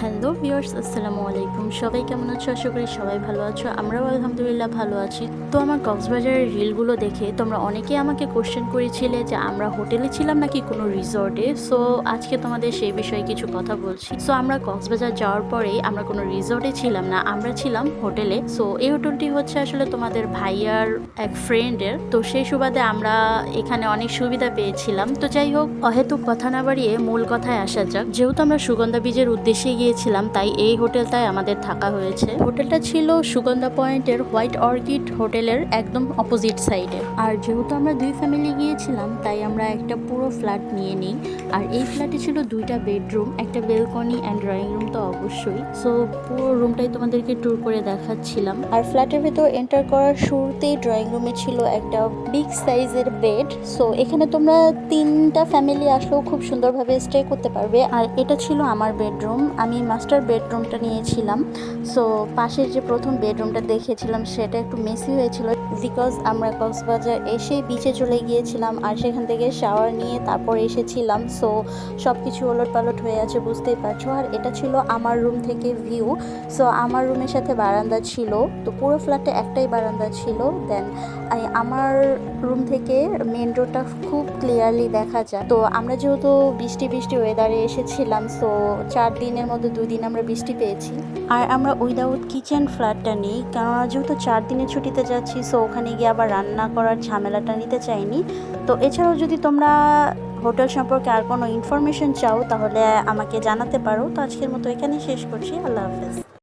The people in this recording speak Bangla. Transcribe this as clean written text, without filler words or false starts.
হ্যালো ভিউয়ার্স, আসসালামু আলাইকুম। সবাই কেমন আছো? আশা করি সবাই ভালো আছো। আমরাও আলহামদুলিল্লাহ ভালো আছি। তো আমার কক্সবাজারের রিলগুলো দেখে তোমরা অনেকেই আমাকে কোশ্চেন করেছিলে যে আমরা হোটেলে ছিলাম নাকি কোনো রিসর্টে। সো আজকে তোমাদের সেই বিষয়ে কিছু কথা বলছি। সো আমরা কক্সবাজার যাওয়ার পরেই আমরা কোনো রিসর্টে ছিলাম না, আমরা ছিলাম হোটেলে। সো এই হোটেলটি হচ্ছে আসলে তোমাদের ভাইয়ার এক ফ্রেন্ডের। তো সেই সুবাদে আমরা এখানে অনেক সুবিধা পেয়েছিলাম। তো যাই হোক, অহেতুক কথা না বাড়িয়ে মূল কথায় আসা যাক। যেহেতু আমরা সুগন্ধা বীজের উদ্দেশ্যে গিয়েছিলাম, তাই এই হোটেলটায় আমাদের থাকা হয়েছে। হোটেলটা ছিল সুগন্ধা পয়েন্টের হোয়াইট অর্কিড হোটেলের একদম অপোজিট সাইডে। আর যেহেতু আমরা দুই ফ্যামিলি গিয়েছিলাম, তাই আমরা একটা পুরো ফ্ল্যাট নিয়ে নিই। আর এই ফ্ল্যাটে ছিল দুইটা বেডরুম, একটা বেলকনি অ্যান্ড ড্রয়িং রুম তো অবশ্যই। সো পুরো রুমটাই তোমাদেরকে ট্যুর করে দেখাচ্ছিলাম। আর ফ্ল্যাটের ভেতর এন্টার করার শুরুতেই ড্রয়িং রুমে ছিল একটা বিগ সাইজের বেড। সো এখানে তোমরা তিনটা ফ্যামিলি আসলেও খুব সুন্দরভাবে স্টে করতে পারবে। আর এটা ছিল আমার বেডরুম, আমি মাস্টার বেডরুমটা নিয়েছিলাম। সো পাশের যে প্রথম বেডরুমটা দেখেছিলাম সেটা একটু মেসি হয়েছিল, বিকজ আমরা কক্সবাজার এসে বিচে চলে গিয়েছিলাম আর সেখান থেকে শাওয়ার নিয়ে তারপর এসেছিলাম। সো সব কিছু ওলটপালট হয়ে আছে, বুঝতেই পারছো। আর এটা ছিল আমার রুম থেকে ভিউ। সো আমার রুমের সাথে বারান্দা ছিল, তো পুরো ফ্ল্যাটে একটাই বারান্দা ছিল। দেন আমার রুম থেকে মেন রোডটা খুব ক্লিয়ারলি দেখা যায়। তো আমরা যেহেতু বৃষ্টি বৃষ্টি ওয়েদারে এসেছিলাম, সো 4 দিনের মধ্যে 2 দিন আমরা বৃষ্টি পেয়েছি। আর আমরা উইদাউট কিচেন ফ্ল্যাটটা নেই, কেননা যেহেতু 4 দিনের ছুটিতে যাচ্ছি, সো ওখানে গিয়ে আবার রান্না করার ঝামেলাটা নিতে চাইনি। তো এছাড়াও যদি তোমরা হোটেল সম্পর্কে আর কোনো ইনফরমেশন চাও তাহলে আমাকে জানাতে পারো। তো আজকের মতো এখানেই শেষ করছি। আল্লাহ হাফেজ।